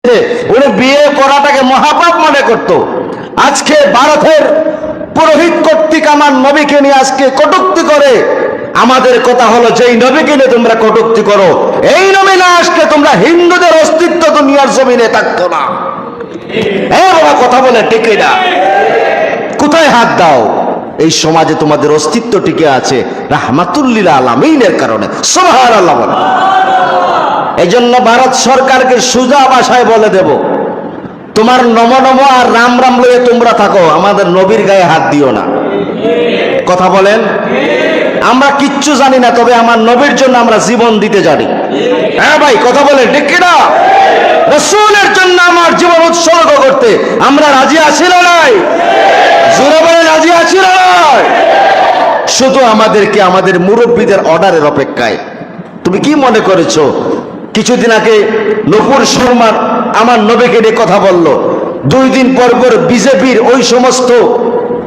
উনি বিয়ে করাটাকে মহাপাপ মনে করত। আজকে ভারতের পুরোহিত কর্তৃক আমার নবীকে নিয়ে আজকে কটূক্তি করে। আমাদের কথা হলো, যেই নবীকে নিয়ে তোমরা কটূক্তি করো, এই নবী না আসলে তোমরা হিন্দুদের অস্তিত্ব দুনিয়ার জমিনে থাকতো না। বাবা কথা বলে ঠিক না? কোথায় হাত দাও? এই সমাজে তোমাদের অস্তিত্ব টিকে আছে রাহমাতুল্লিল আলামিনের কারণে। সুবহানাল্লাহ বলে। এই জন্য ভারত সরকারকে সোজা ভাষায় বলে দেব, তোমার নম নম আর রাম রাম লয়ে তোমরা থাকো, আমাদের নবীর গায়ে হাত দিও না। কথা বলেন? আমরা কিচ্ছু জানি না, তবে আমার নবীর জন্য আমরা জীবন দিতে জানি। হ্যাঁ ভাই কথা বলেন ঠিক কিনা? রাসূলের জন্য আমার জীবন উৎসর্গ করতে আমরা রাজি আছি না নাই? জোরে বলে রাজি আছি না নাই? শুধু আমাদেরকে আমাদের মুরব্বীদের অর্ডারের অপেক্ষায়। তুমি কি মনে করেছো কিছুদিন আগে নূপুর শর্মার আমার নবীকে নিয়ে কথা বলল, 2 দিন পর পর বিজেপির ওই সমস্ত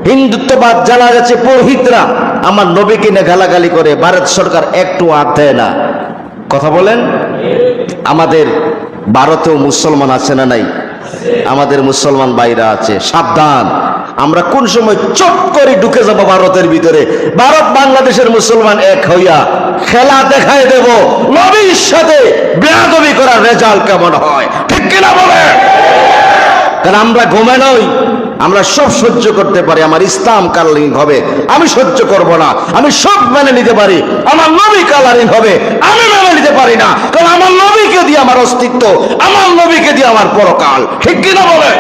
হিন্দুত্ববাদ জানা যাচ্ছে পুরোহিতরা আমার নবীকে নিয়ে গালাগালি করে, ভারত সরকার একটু হাত দেয় না। কথা বলেন? আমাদের ভারতেও মুসলমান আছে না নাই? আমাদের মুসলমান ভাইরা আছে, সাবধান। আমরা কোন সময় চট করে ঢুকে যাব ভারতের ভিতরে, ভারত বাংলাদেশের মুসলমান এক হইয়া খেলা দেখায় দেব নবীর সাথে বেয়াদবি করার রেজাল্ট কেমন হয়, ঠিক কিনা বলে? কারণ আমরা ঘুমে নই, আমরা সব সহ্য করতে পারি। আমার ইসলাম কালারিং হবে, আমি সহ্য করব না। আমি সব মেনে নিতে পারি। আমার নবী কালারিং হবে, আমি মেনে নিতে পারি না। কারণ আমার নবীকে দিয়ে আমার অস্তিত্ব, আমার নবীকে দিয়ে আমার পরকাল, ঠিক কিনা বলে?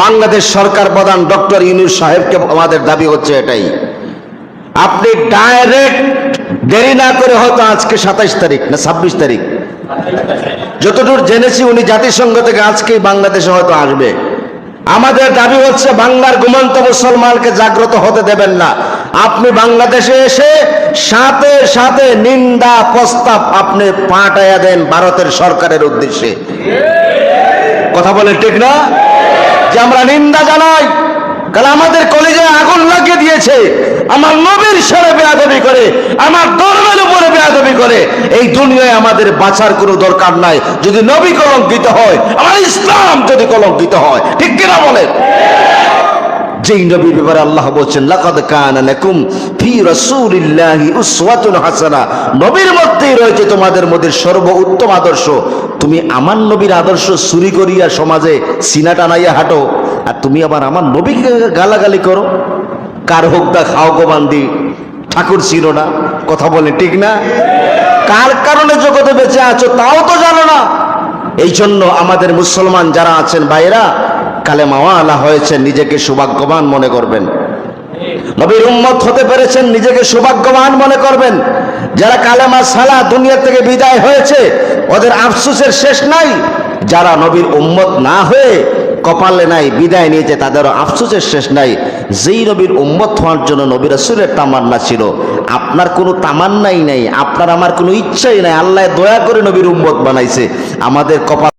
বাংলাদেশ সরকার প্রধান ডক্টর ইউনূস সাহেবকে আমাদের দাবি হচ্ছে এটাই, আপনি ডাইরেক্ট দেরি না করে হয়তো আজকে 27 তারিখ না 26 তারিখ, যতদূর জেনেছি উনি জাতিসংঘ থেকে আজকেই বাংলাদেশে হয়তো আসবে। আমাদের দাবি হচ্ছে বাংলার ঘুমন্ত মুসলমানকে জাগ্রত হতে দেবেন না। আপনি বাংলাদেশে এসে সাথে সাথে নিন্দা প্রস্তাব আপনি পাঠাইয়া দেন ভারতের সরকারের উদ্দেশ্যে। কথা বলে ঠিক না? যে আমরা নিন্দা জানাই, কারণ আমাদের কলেজে আগুন লাগিয়ে দিয়েছে, আমার নবীর সাথে বেয়াদবি করে, আমার ধর্মের উপরে বেয়াদবি করে। এই দুনিয়ায় আমাদের বাঁচার কোনো দরকার নাই যদি নবী কলঙ্কিত হয়, আমার ইসলাম যদি কলঙ্কিত হয়, ঠিক কিনা বলেন? যেই নবীর ব্যাপারে আল্লাহ বলছেন, লাকাদ কানা লাকুম ফি রাসূলিল্লাহি উসওয়াতুন হাসানাহ, নবীর মধ্যেই রয়েছে তোমাদের মধ্যে সর্বোত্তম আদর্শ। তুমি আমার নবীর আদর্শ চুরি করিয়া সমাজে সিনা টানাইয়া হাঁটো, আর তুমি আবার আমার নবীকে গালাগালি করো। কার হোক দা খাও গো বান্দি, ঠাকুর ছিল না। কথা বলে ঠিক না? কার কারণে জগতে বেঁচে আছো তাও তো জানো না। এই জন্য আমাদের মুসলমান যারা আছেন ভাইরা, কালেমাওয়ালা হয়েছেন, নিজেকে সৌভাগ্যবান মনে করবেন। নবীর উম্মত হতে পেরেছেন, নিজেকে সৌভাগ্যবান মনে করবেন। যারা কালেমা সালা দুনিয়া থেকে বিদায় হয়েছে ওদের আফসোসের শেষ নাই। যারা নবীর উম্মত না হয়ে কপালে নাই বিদায় নিয়েছে তাদেরও আফসোসের শেষ নাই। যেই নবীর উম্মত হওয়ার জন্য নবী রাসূলের তামান্না ছিল, আপনার কোনো তামান্নাই নাই, আপনার আমার কোনো ইচ্ছাই নাই। আল্লাহ দয়া করে নবীর উম্মত বানাইছে, আমাদের কপাল